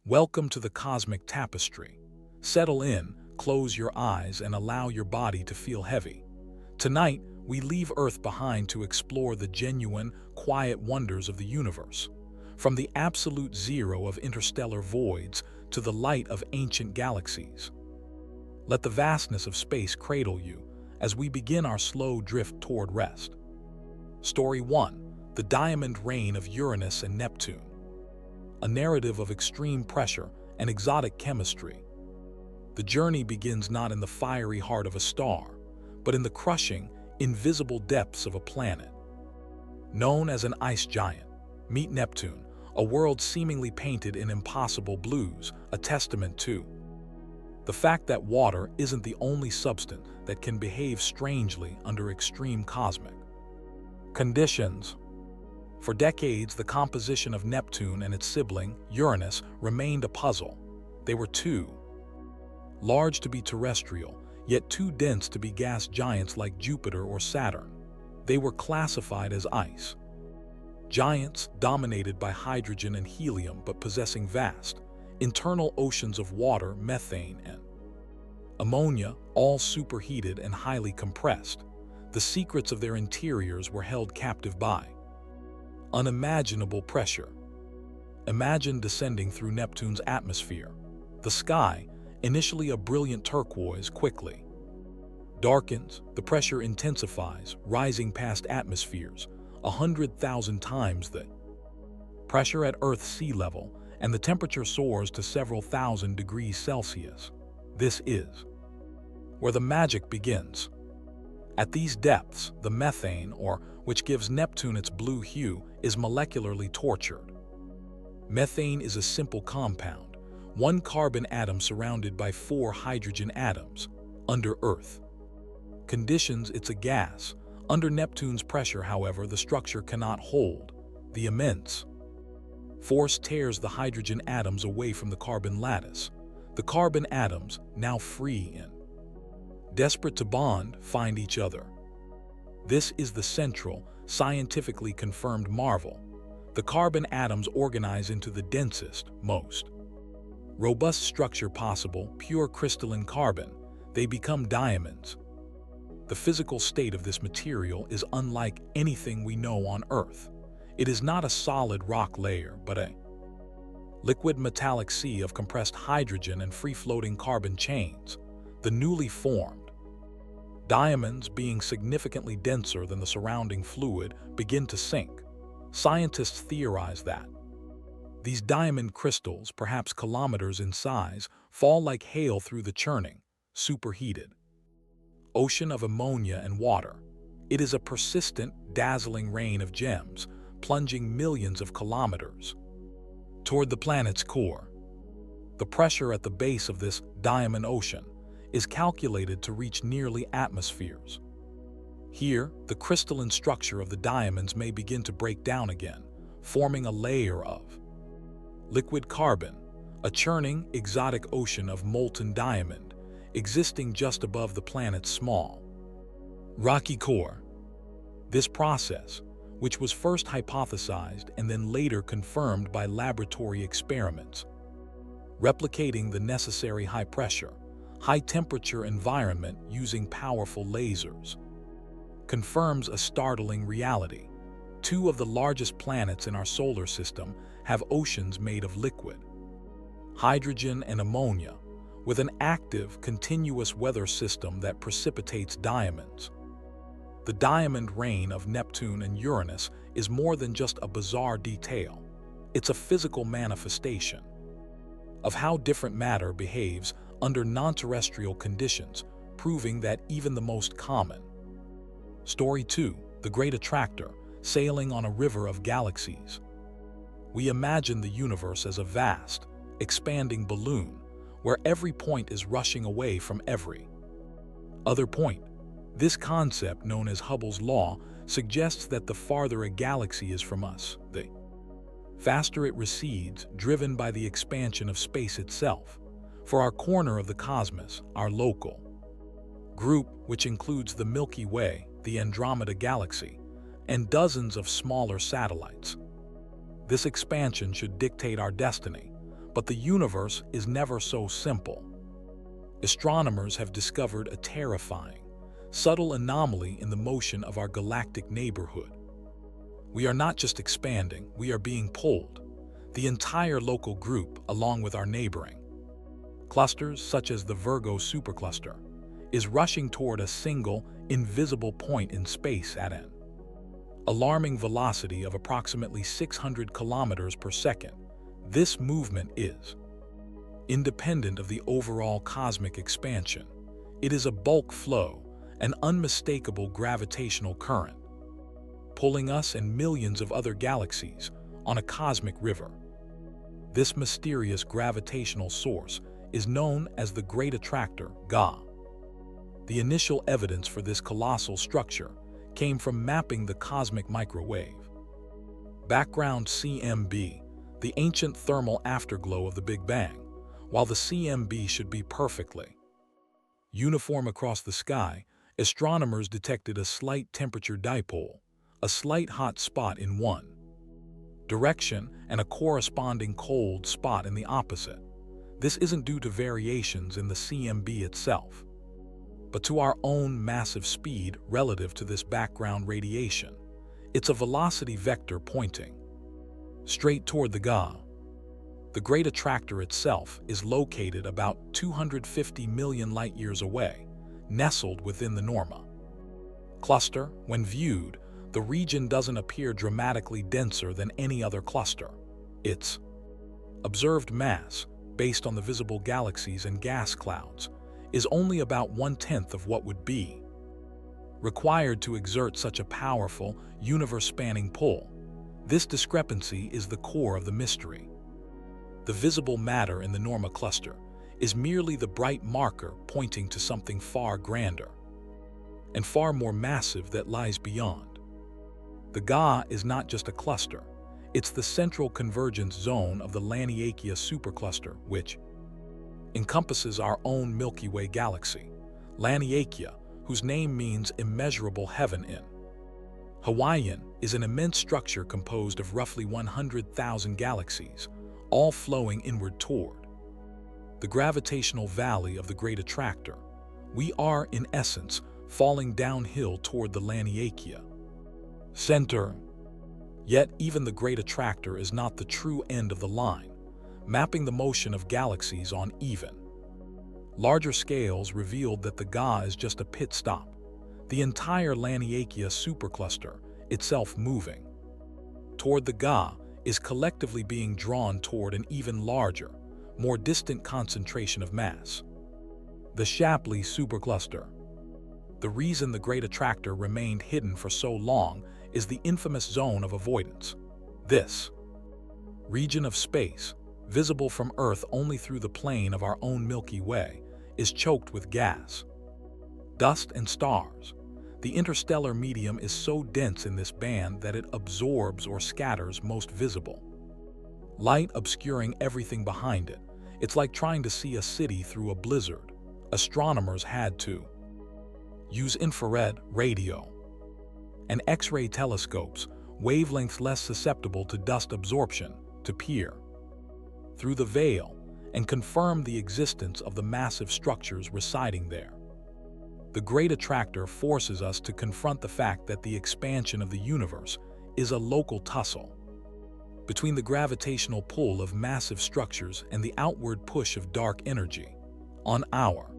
Welcome to the cosmic tapestry. Settle in, close your eyes, and allow your body to feel heavy. Tonight, we leave Earth behind to explore the genuine, quiet wonders of the universe. From the absolute zero of interstellar voids to the light of ancient galaxies. Let the vastness of space cradle you as we begin our slow drift toward rest. Story 1. The Diamond Reign of Uranus and Neptune. A narrative of extreme pressure and exotic chemistry. The journey begins not in the fiery heart of a star, but in the crushing, invisible depths of a planet. Known as an ice giant, meet Neptune, a world seemingly painted in impossible blues, a testament to the fact that water isn't the only substance that can behave strangely under extreme cosmic conditions. For decades, the composition of Neptune and its sibling, Uranus, remained a puzzle. They were too large to be terrestrial, yet too dense to be gas giants like Jupiter or Saturn. They were classified as ice giants, dominated by hydrogen and helium but possessing vast, internal oceans of water, methane, and ammonia, all superheated and highly compressed. The secrets of their interiors were held captive by unimaginable pressure. Imagine descending through Neptune's atmosphere. The sky, initially a brilliant turquoise, quickly darkens, the pressure intensifies, rising past atmospheres 100,000 times the pressure at Earth's sea level, and the temperature soars to several thousand degrees Celsius. This is where the magic begins. At these depths, the methane, or which gives Neptune its blue hue, is molecularly tortured. Methane is a simple compound, one carbon atom surrounded by 4 hydrogen atoms. Under Earth conditions, it's a gas. Under Neptune's pressure, however, the structure cannot hold. The immense force tears the hydrogen atoms away from the carbon lattice. The carbon atoms, now free and desperate to bond, find each other. This is the central, scientifically confirmed marvel. The carbon atoms organize into the densest, most robust structure possible, pure crystalline carbon. They become diamonds. The physical state of this material is unlike anything we know on Earth. It is not a solid rock layer, but a liquid metallic sea of compressed hydrogen and free-floating carbon chains. The newly formed diamonds, being significantly denser than the surrounding fluid, begin to sink. Scientists theorize that these diamond crystals, perhaps kilometers in size, fall like hail through the churning, superheated ocean of ammonia and water. It is a persistent, dazzling rain of gems, plunging millions of kilometers toward the planet's core. The pressure at the base of this diamond ocean is calculated to reach nearly atmospheres. Here, the crystalline structure of the diamonds may begin to break down again, forming a layer of liquid carbon, a churning, exotic ocean of molten diamond, existing just above the planet's small, rocky core. This process, which was first hypothesized and then later confirmed by laboratory experiments, replicating the necessary high-pressure, high-temperature environment using powerful lasers, confirms a startling reality. 2 of the largest planets in our solar system have oceans made of liquid hydrogen and ammonia, with an active, continuous weather system that precipitates diamonds. The diamond reign of Neptune and Uranus is more than just a bizarre detail. It's a physical manifestation of how different matter behaves under non-terrestrial conditions, proving that even the most common. Story 2. The Great Attractor, sailing on a river of galaxies. We imagine the universe as a vast, expanding balloon, where every point is rushing away from every other point. This concept, known as Hubble's law, suggests that the farther a galaxy is from us, the faster it recedes, driven by the expansion of space itself. For our corner of the cosmos, our local group, which includes the Milky Way, the Andromeda Galaxy, and dozens of smaller satellites. This expansion should dictate our destiny, But the universe is never so simple. Astronomers have discovered a terrifying, subtle anomaly in the motion of our galactic neighborhood. We are not just expanding, we are being pulled. The entire local group, along with our neighboring clusters, such as the Virgo supercluster, is rushing toward a single, invisible point in space at an alarming velocity of approximately 600 kilometers per second. This movement is independent of the overall cosmic expansion. It is a bulk flow, an unmistakable gravitational current, pulling us and millions of other galaxies on a cosmic river. This mysterious gravitational source is known as the Great Attractor, GA. The initial evidence for this colossal structure came from mapping the cosmic microwave background CMB, the ancient thermal afterglow of the Big Bang. While the CMB should be perfectly uniform across the sky, astronomers detected a slight temperature dipole, a slight hot spot in one direction and a corresponding cold spot in the opposite. This isn't due to variations in the CMB itself, but to our own massive speed relative to this background radiation. It's a velocity vector pointing straight toward the GA. The Great Attractor itself is located about 250 million light-years away, nestled within the Norma cluster. When viewed, the region doesn't appear dramatically denser than any other cluster. Its observed mass, based on the visible galaxies and gas clouds, is only about 1/10 of what would be required to exert such a powerful, universe-spanning pull. This discrepancy is the core of the mystery. The visible matter in the Norma cluster is merely the bright marker pointing to something far grander and far more massive that lies beyond. The GA is not just a cluster, it's the central convergence zone of the Laniakea supercluster, which encompasses our own Milky Way galaxy. Laniakea, whose name means immeasurable heaven in Hawaiian, is an immense structure composed of roughly 100,000 galaxies, all flowing inward toward the gravitational valley of the Great Attractor. We are, in essence, falling downhill toward the Laniakea center. Yet even the Great Attractor is not the true end of the line. Mapping the motion of galaxies on even larger scales revealed that the GA is just a pit stop. The entire Laniakea supercluster, itself moving toward the GA, is collectively being drawn toward an even larger, more distant concentration of mass, the Shapley supercluster. The reason the Great Attractor remained hidden for so long is the infamous zone of avoidance. This region of space, visible from Earth only through the plane of our own Milky Way, is choked with gas, dust, and stars. The interstellar medium is so dense in this band that it absorbs or scatters most visible light, obscuring everything behind it. It's like trying to see a city through a blizzard. Astronomers had to use infrared, radio, and X-ray telescopes, wavelengths less susceptible to dust absorption, to peer through the veil and confirm the existence of the massive structures residing there. The Great Attractor forces us to confront the fact that the expansion of the universe is a local tussle between the gravitational pull of massive structures and the outward push of dark energy. On our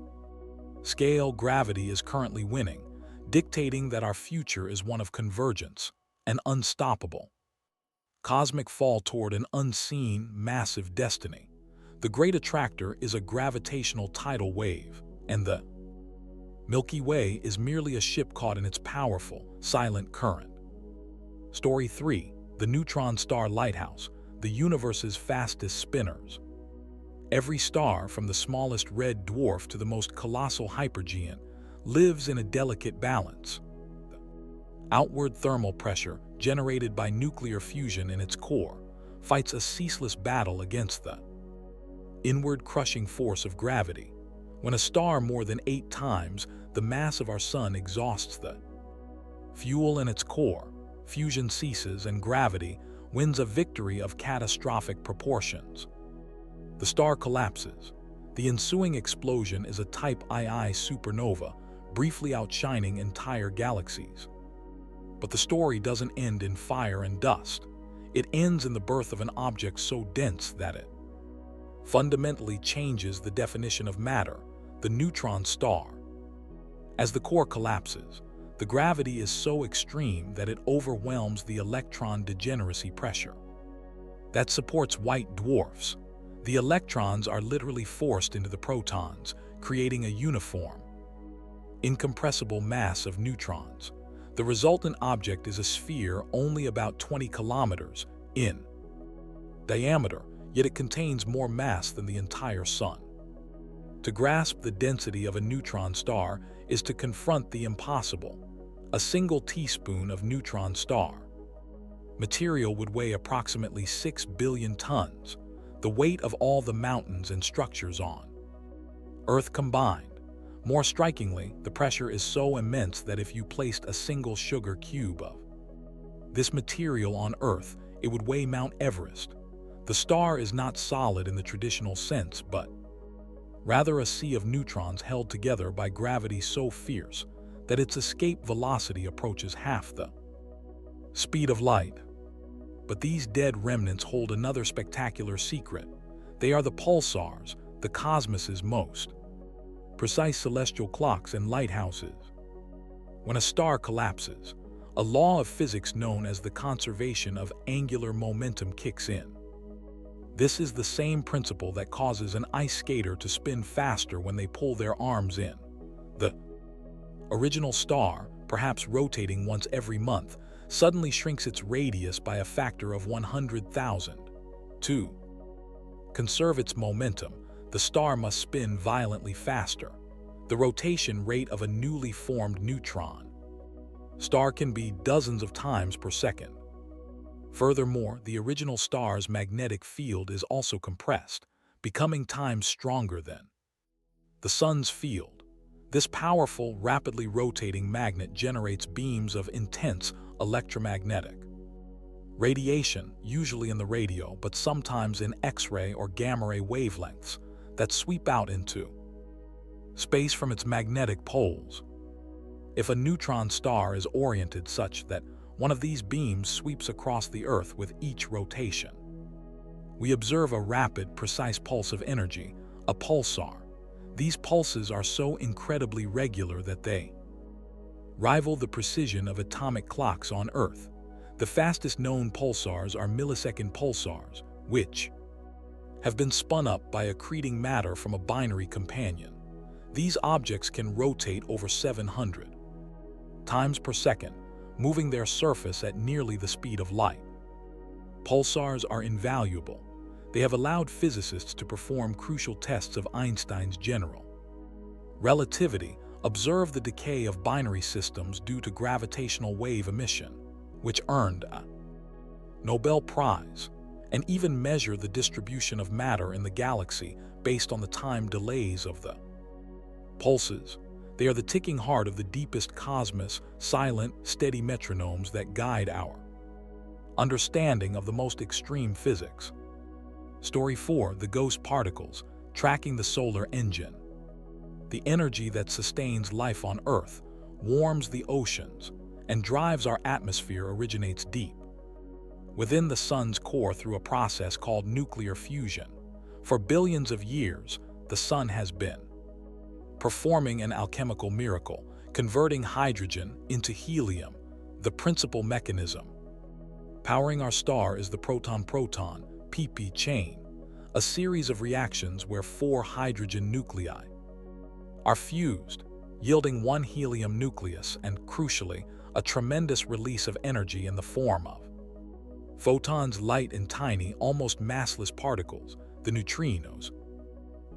scale, gravity is currently winning, dictating that our future is one of convergence, an unstoppable cosmic fall toward an unseen, massive destiny. The Great Attractor is a gravitational tidal wave, and the Milky Way is merely a ship caught in its powerful, silent current. Story 3. The Neutron Star Lighthouse, the universe's fastest spinners. Every star, from the smallest red dwarf to the most colossal hypergiant, lives in a delicate balance. The outward thermal pressure, generated by nuclear fusion in its core, fights a ceaseless battle against the inward crushing force of gravity. When a star more than 8 times the mass of our Sun exhausts the fuel in its core, fusion ceases and gravity wins a victory of catastrophic proportions. The star collapses. The ensuing explosion is a Type II supernova, briefly outshining entire galaxies. But the story doesn't end in fire and dust. It ends in the birth of an object so dense that it fundamentally changes the definition of matter, the neutron star. As the core collapses, the gravity is so extreme that it overwhelms the electron degeneracy pressure that supports white dwarfs. The electrons are literally forced into the protons, creating a uniform, incompressible mass of neutrons. The resultant object is a sphere only about 20 kilometers in diameter, yet it contains more mass than the entire Sun. To grasp the density of a neutron star is to confront the impossible. A single teaspoon of neutron star material would weigh approximately 6 billion tons, the weight of all the mountains and structures on Earth combined. More strikingly, the pressure is so immense that if you placed a single sugar cube of this material on Earth, it would weigh Mount Everest. The star is not solid in the traditional sense, but rather a sea of neutrons held together by gravity so fierce that its escape velocity approaches half the speed of light. But these dead remnants hold another spectacular secret. They are the pulsars, the cosmos's most precise celestial clocks and lighthouses. When a star collapses, a law of physics known as the conservation of angular momentum kicks in. This is the same principle that causes an ice skater to spin faster when they pull their arms in. The original star, perhaps rotating once every month, suddenly shrinks its radius by a factor of 100,000. To conserve its momentum, the star must spin violently faster, the rotation rate of a newly formed neutron star can be dozens of times per second. Furthermore, the original star's magnetic field is also compressed, becoming times stronger than the Sun's field. This powerful, rapidly rotating magnet generates beams of intense electromagnetic radiation, usually in the radio, but sometimes in X-ray or gamma-ray wavelengths, that sweep out into space from its magnetic poles. If a neutron star is oriented such that one of these beams sweeps across the Earth with each rotation, we observe a rapid, precise pulse of energy, a pulsar. These pulses are so incredibly regular that they rival the precision of atomic clocks on Earth. The fastest known pulsars are millisecond pulsars, which have been spun up by accreting matter from a binary companion. These objects can rotate over 700 times per second, moving their surface at nearly the speed of light. Pulsars are invaluable. They have allowed physicists to perform crucial tests of Einstein's general relativity, observe the decay of binary systems due to gravitational wave emission, which earned a Nobel Prize, and even measure the distribution of matter in the galaxy based on the time delays of the pulses. They are the ticking heart of the deepest cosmos, silent, steady metronomes that guide our understanding of the most extreme physics. Story 4: The Ghost Particles, Tracking the Solar Engine. The energy that sustains life on Earth, warms the oceans, and drives our atmosphere originates deep within the Sun's core through a process called nuclear fusion. For billions of years, the Sun has been performing an alchemical miracle, converting hydrogen into helium, the principal mechanism powering our star is the proton-proton (pp) chain, a series of reactions where 4 hydrogen nuclei are fused, yielding 1 helium nucleus and, crucially, a tremendous release of energy in the form of photons, light and tiny, almost massless particles, the neutrinos.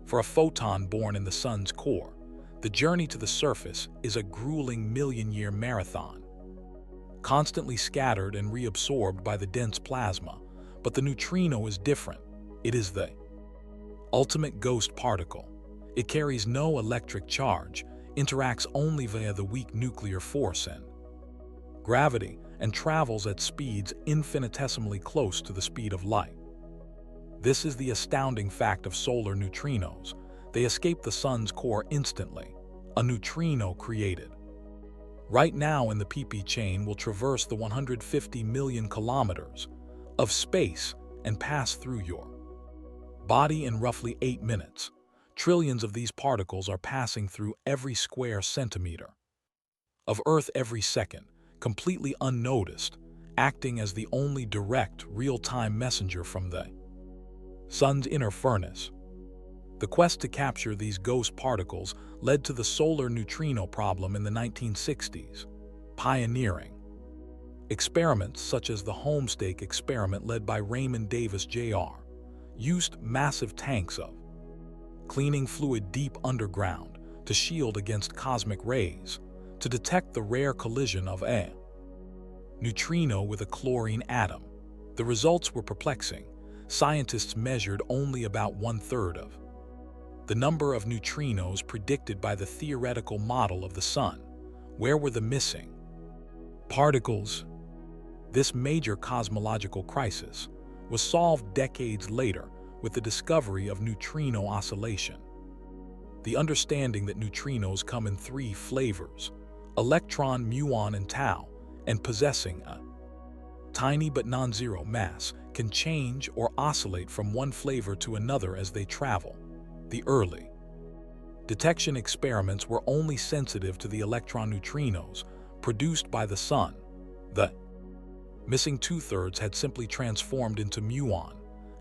For a photon born in the Sun's core, the journey to the surface is a grueling million-year marathon, constantly scattered and reabsorbed by the dense plasma. But the neutrino is different. It is the ultimate ghost particle. It carries no electric charge, interacts only via the weak nuclear force and gravity, and travels at speeds infinitesimally close to the speed of light. This is the astounding fact of solar neutrinos. They escape the sun's core instantly. A neutrino created right now in the PP chain will traverse the 150 million kilometers of space and pass through your body in roughly 8 minutes. Trillions of these particles are passing through every square centimeter of Earth every second, completely unnoticed, acting as the only direct, real-time messenger from the sun's inner furnace. The quest to capture these ghost particles led to the solar neutrino problem in the 1960s, pioneering experiments such as the Homestake experiment led by Raymond Davis Jr. used massive tanks of cleaning fluid deep underground to shield against cosmic rays, to detect the rare collision of a neutrino with a chlorine atom. The results were perplexing. Scientists measured only about 1/3 of the number of neutrinos predicted by the theoretical model of the sun. Where were the missing particles? This major cosmological crisis was solved decades later with the discovery of neutrino oscillation. The understanding that neutrinos come in 3 flavors: electron, muon, and tau, and possessing a tiny but non-zero mass, can change or oscillate from one flavor to another as they travel. The early detection experiments were only sensitive to the electron neutrinos produced by the sun. The missing 2/3 had simply transformed into muon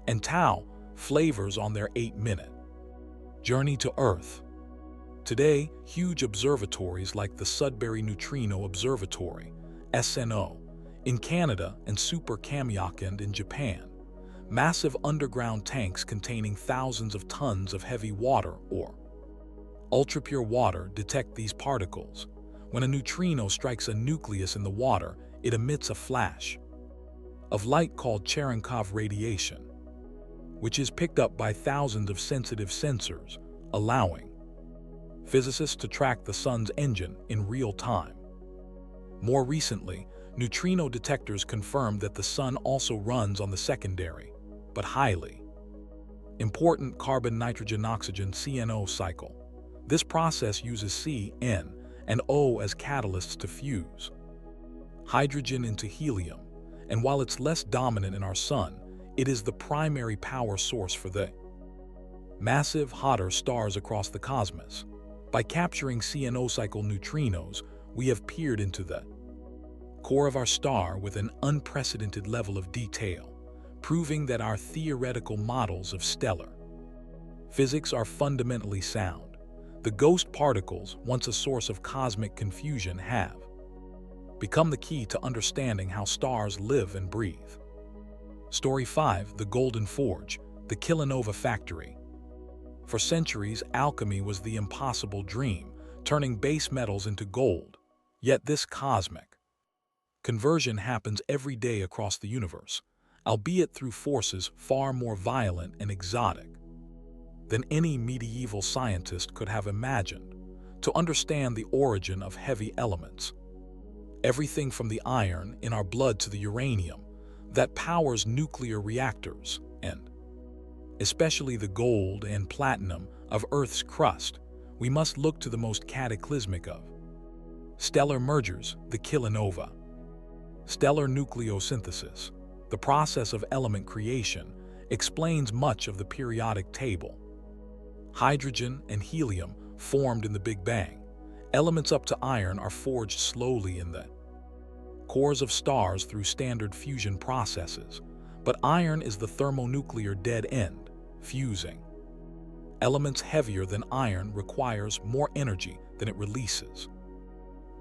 and tau flavors on their 8-minute journey to Earth. Today, huge observatories like the Sudbury Neutrino Observatory, SNO, in Canada and Super Kamiokande in Japan, massive underground tanks containing thousands of tons of heavy water or ultrapure water detect these particles. When a neutrino strikes a nucleus in the water, it emits a flash of light called Cherenkov radiation, which is picked up by thousands of sensitive sensors, allowing physicists to track the sun's engine in real time. More recently, neutrino detectors confirmed that the sun also runs on the secondary, but highly important carbon-nitrogen-oxygen CNO cycle. This process uses C, N, and O as catalysts to fuse hydrogen into helium, and while it's less dominant in our sun, it is the primary power source for the massive, hotter stars across the cosmos. By capturing CNO cycle neutrinos, we have peered into the core of our star with an unprecedented level of detail, proving that our theoretical models of stellar physics are fundamentally sound. The ghost particles, once a source of cosmic confusion, have become the key to understanding how stars live and breathe. Story 5: The Golden Forge, the kilonova factory. For centuries, alchemy was the impossible dream, turning base metals into gold. Yet this cosmic conversion happens every day across the universe, albeit through forces far more violent and exotic than any medieval scientist could have imagined. To understand the origin of heavy elements, everything from the iron in our blood to the uranium that powers nuclear reactors, and especially the gold and platinum of Earth's crust, we must look to the most cataclysmic of stellar mergers, the kilonova. Stellar nucleosynthesis, the process of element creation, explains much of the periodic table. Hydrogen and helium formed in the Big Bang. Elements up to iron are forged slowly in the cores of stars through standard fusion processes, but iron is the thermonuclear dead end. Fusing elements heavier than iron requires more energy than it releases.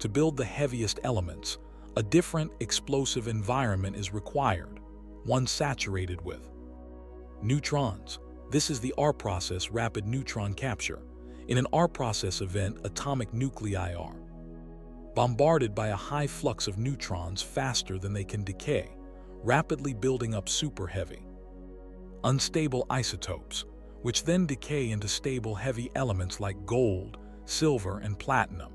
To build the heaviest elements, a different explosive environment is required, one saturated with neutrons. This is the R process, rapid neutron capture. In an R process event, atomic nuclei are bombarded by a high flux of neutrons faster than they can decay, rapidly building up super-heavy, unstable isotopes, which then decay into stable heavy elements like gold, silver, and platinum.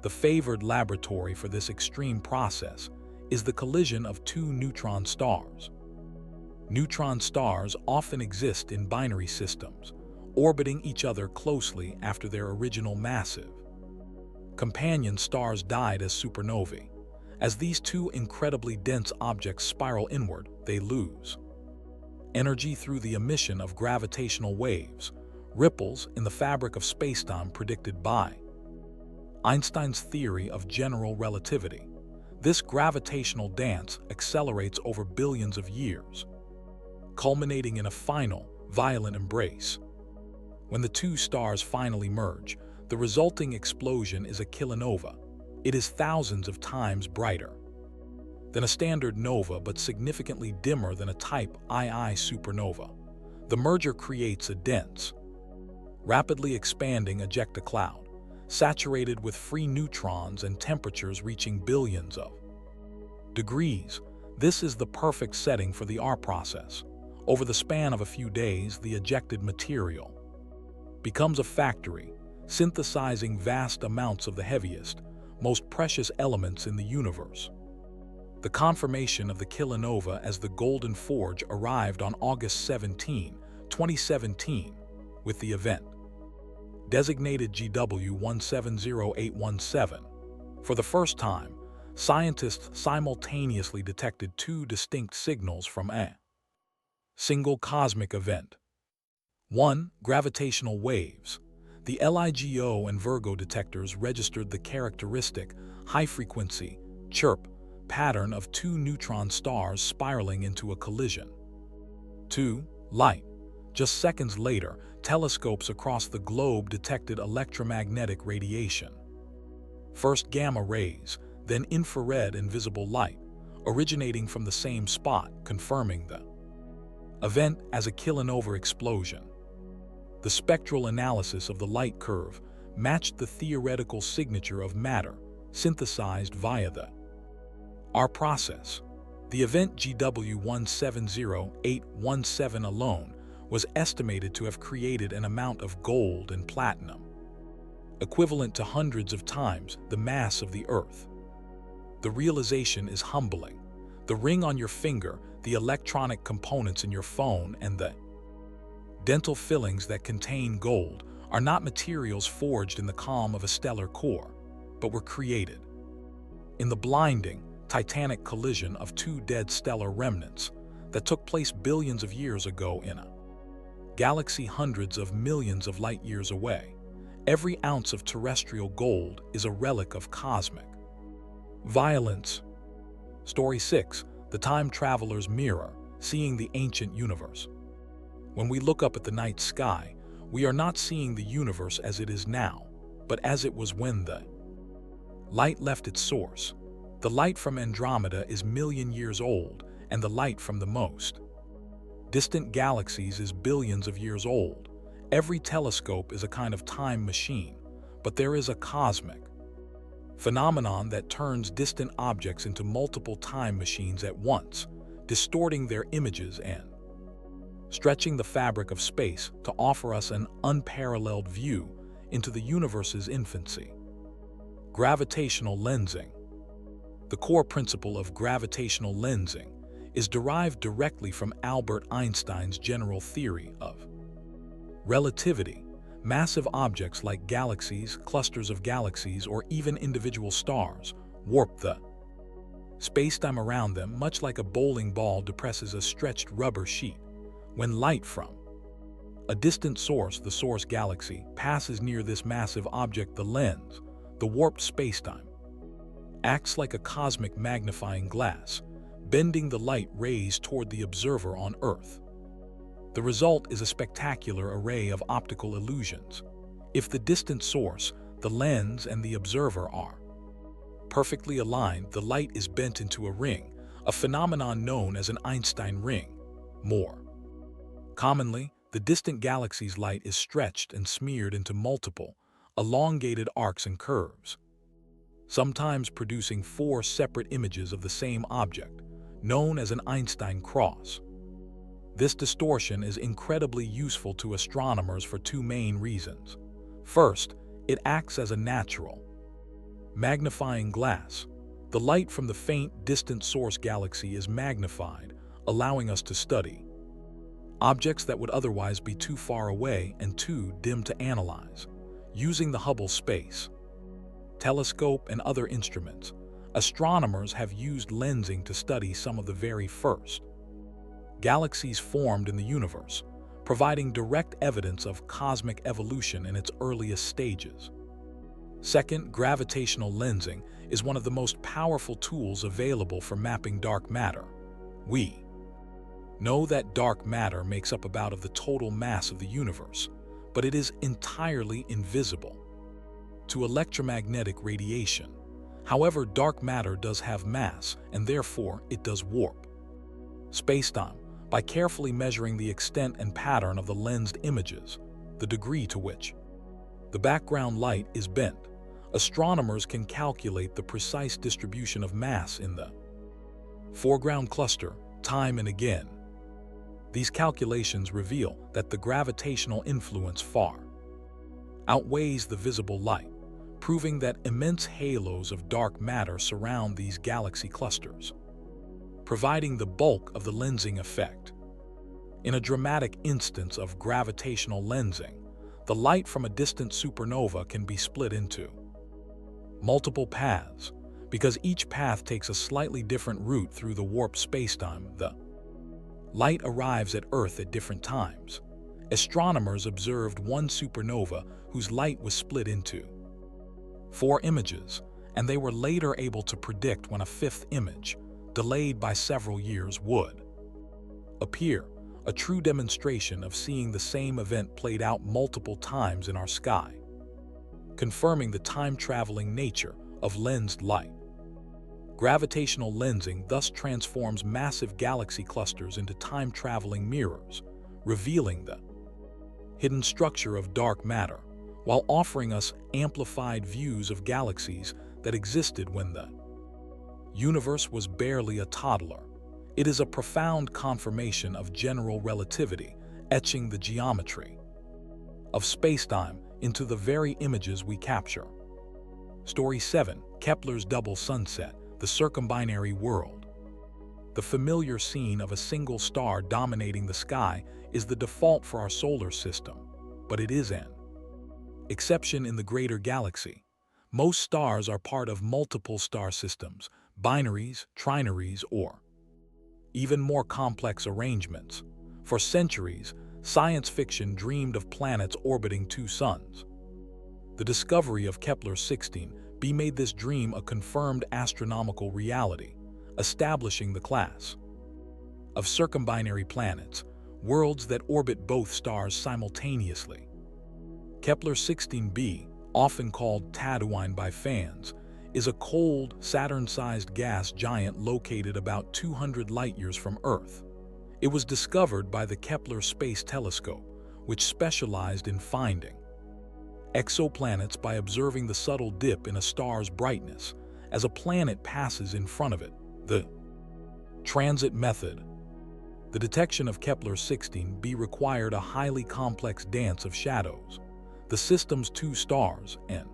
The favored laboratory for this extreme process is the collision of 2 neutron stars. Neutron stars often exist in binary systems, orbiting each other closely after their original massive. Companion stars died as supernovae. As these two incredibly dense objects spiral inward, they lose energy through the emission of gravitational waves, ripples in the fabric of spacetime predicted by Einstein's theory of general relativity. This gravitational dance accelerates over billions of years, culminating in a final, violent embrace. When the two stars finally merge, the resulting explosion is a kilonova. It is thousands of times brighter than a standard nova but significantly dimmer than a type II supernova. The merger creates a dense, rapidly expanding ejecta cloud, saturated with free neutrons and temperatures reaching billions of degrees. This is the perfect setting for the R process. Over the span of a few days, the ejected material becomes a factory, synthesizing vast amounts of the heaviest, most precious elements in the universe. The confirmation of the kilonova as the Golden Forge arrived on August 17, 2017, with the event designated GW 170817. For the first time, scientists simultaneously detected two distinct signals from a single cosmic event. 1. Gravitational waves. The LIGO and Virgo detectors registered the characteristic, high-frequency, chirp pattern of two neutron stars spiraling into a collision. 2. Light. Just seconds later, telescopes across the globe detected electromagnetic radiation. First gamma rays, then infrared and visible light, originating from the same spot, confirming the event as a kilonova explosion. The spectral analysis of the light curve matched the theoretical signature of matter, synthesized via the R process. The event GW 170817 alone was estimated to have created an amount of gold and platinum, equivalent to hundreds of times the mass of the Earth. The realization is humbling. The ring on your finger, the electronic components in your phone, and the dental fillings that contain gold are not materials forged in the calm of a stellar core, but were created in the blinding, titanic collision of two dead stellar remnants that took place billions of years ago in a galaxy hundreds of millions of light years away. Every ounce of terrestrial gold is a relic of cosmic violence. Story 6. The Time Traveler's Mirror, Seeing the Ancient Universe. When we look up at the night sky, we are not seeing the universe as it is now, but as it was when the light left its source. The light from Andromeda is million years old, and the light from the most distant galaxies is billions of years old. Every telescope is a kind of time machine, but there is a cosmic phenomenon that turns distant objects into multiple time machines at once, distorting their images and stretching the fabric of space to offer us an unparalleled view into the universe's infancy. Gravitational lensing. The core principle of gravitational lensing is derived directly from Albert Einstein's general theory of relativity. Massive objects like galaxies, clusters of galaxies, or even individual stars warp the spacetime around them, much like a bowling ball depresses a stretched rubber sheet. When light from a distant source, the source galaxy, passes near this massive object, the lens, the warped spacetime, acts like a cosmic magnifying glass, bending the light rays toward the observer on Earth. The result is a spectacular array of optical illusions. If the distant source, the lens, and the observer are perfectly aligned, the light is bent into a ring, a phenomenon known as an Einstein ring. More commonly, the distant galaxy's light is stretched and smeared into multiple, elongated arcs and curves, sometimes producing four separate images of the same object, known as an Einstein cross. This distortion is incredibly useful to astronomers for two main reasons. First, it acts as a natural magnifying glass. The light from the faint, distant source galaxy is magnified, allowing us to study objects that would otherwise be too far away and too dim to analyze. Using the Hubble Space Telescope and other instruments, astronomers have used lensing to study some of the very first galaxies formed in the universe, providing direct evidence of cosmic evolution in its earliest stages. Second, gravitational lensing is one of the most powerful tools available for mapping dark matter. We know that dark matter makes up about of the total mass of the universe, but it is entirely invisible to electromagnetic radiation. However, dark matter does have mass, and therefore it does warp spacetime by carefully measuring the extent and pattern of the lensed images, the degree to which the background light is bent. Astronomers can calculate the precise distribution of mass in the foreground cluster time and again. These calculations reveal that the gravitational influence far outweighs the visible light, proving that immense halos of dark matter surround these galaxy clusters, providing the bulk of the lensing effect. In a dramatic instance of gravitational lensing, the light from a distant supernova can be split into multiple paths, because each path takes a slightly different route through the warped spacetime. The light arrives at Earth at different times. Astronomers observed one supernova whose light was split into 4 images, and they were later able to predict when a 5th image, delayed by several years, would appear, a true demonstration of seeing the same event played out multiple times in our sky, confirming the time-traveling nature of lensed light. Gravitational lensing thus transforms massive galaxy clusters into time-traveling mirrors, revealing the hidden structure of dark matter, while offering us amplified views of galaxies that existed when the universe was barely a toddler. It is a profound confirmation of general relativity, etching the geometry of spacetime into the very images we capture. Story 7. Kepler's double sunset, the circumbinary world. The familiar scene of a single star dominating the sky is the default for our solar system, but it is an exception in the greater galaxy. Most stars are part of multiple star systems, binaries, trinaries, or even more complex arrangements. For centuries, science fiction dreamed of planets orbiting 2 suns. The discovery of Kepler-16b made this dream a confirmed astronomical reality, establishing the class of circumbinary planets, worlds that orbit both stars simultaneously. Kepler-16b, often called Tatooine by fans, is a cold, Saturn-sized gas giant located about 200 light-years from Earth. It was discovered by the Kepler Space Telescope, which specialized in finding exoplanets by observing the subtle dip in a star's brightness as a planet passes in front of it, the transit method. The detection of Kepler-16b required a highly complex dance of shadows. The system's 2 stars, an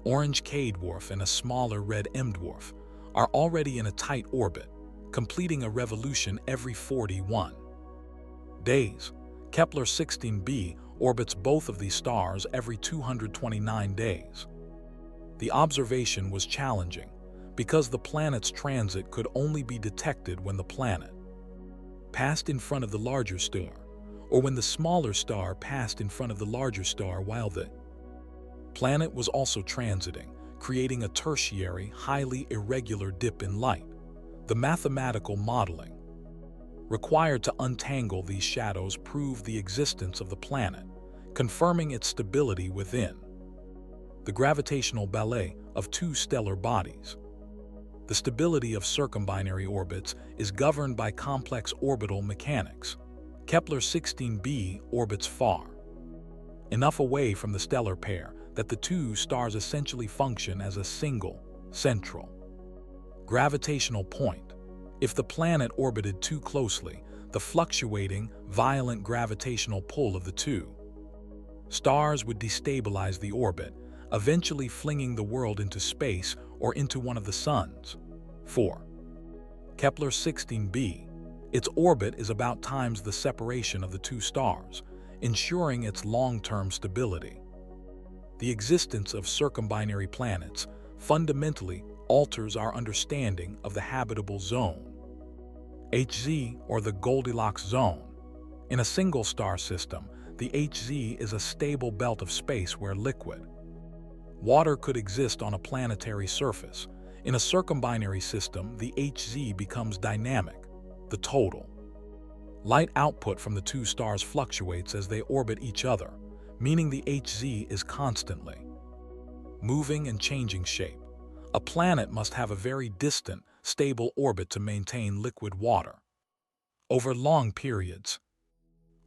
orange K-dwarf and a smaller red M-dwarf, are already in a tight orbit, completing a revolution every 41 days. Kepler-16b orbits both of these stars every 229 days. The observation was challenging because the planet's transit could only be detected when the planet passed in front of the larger star, or when the smaller star passed in front of the larger star while the planet was also transiting, creating a tertiary, highly irregular dip in light. The mathematical modeling required to untangle these shadows proved the existence of the planet, confirming its stability within the gravitational ballet of 2 stellar bodies. The stability of circumbinary orbits is governed by complex orbital mechanics. Kepler-16b orbits far enough away from the stellar pair that the 2 stars essentially function as a single, central gravitational point. If the planet orbited too closely, the fluctuating, violent gravitational pull of the 2 stars would destabilize the orbit, eventually flinging the world into space or into one of the suns. 4. Kepler-16b Its orbit is about times the separation of the two stars, ensuring its long-term stability. The existence of circumbinary planets fundamentally alters our understanding of the habitable zone. HZ, or the Goldilocks zone. In a single star system, the HZ is a stable belt of space where liquid water could exist on a planetary surface. In a circumbinary system, the HZ becomes dynamic, the total. Light output from the two stars fluctuates as they orbit each other, meaning the HZ is constantly moving and changing shape. A planet must have a very distant, stable orbit to maintain liquid water over long periods.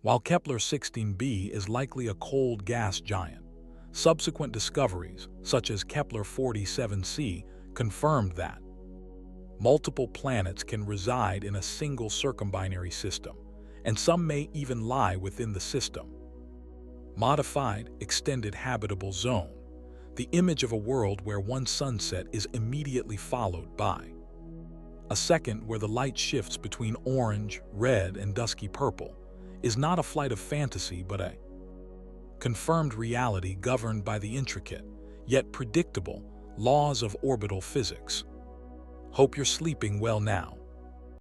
While Kepler-16b is likely a cold gas giant, subsequent discoveries, such as Kepler-47c, confirmed that multiple planets can reside in a single circumbinary system, and some may even lie within the system. Modified, extended habitable zone, the image of a world where one sunset is immediately followed by a second where the light shifts between orange, red, and dusky purple, is not a flight of fantasy but a confirmed reality governed by the intricate, yet predictable, laws of orbital physics. Hope you're sleeping well now.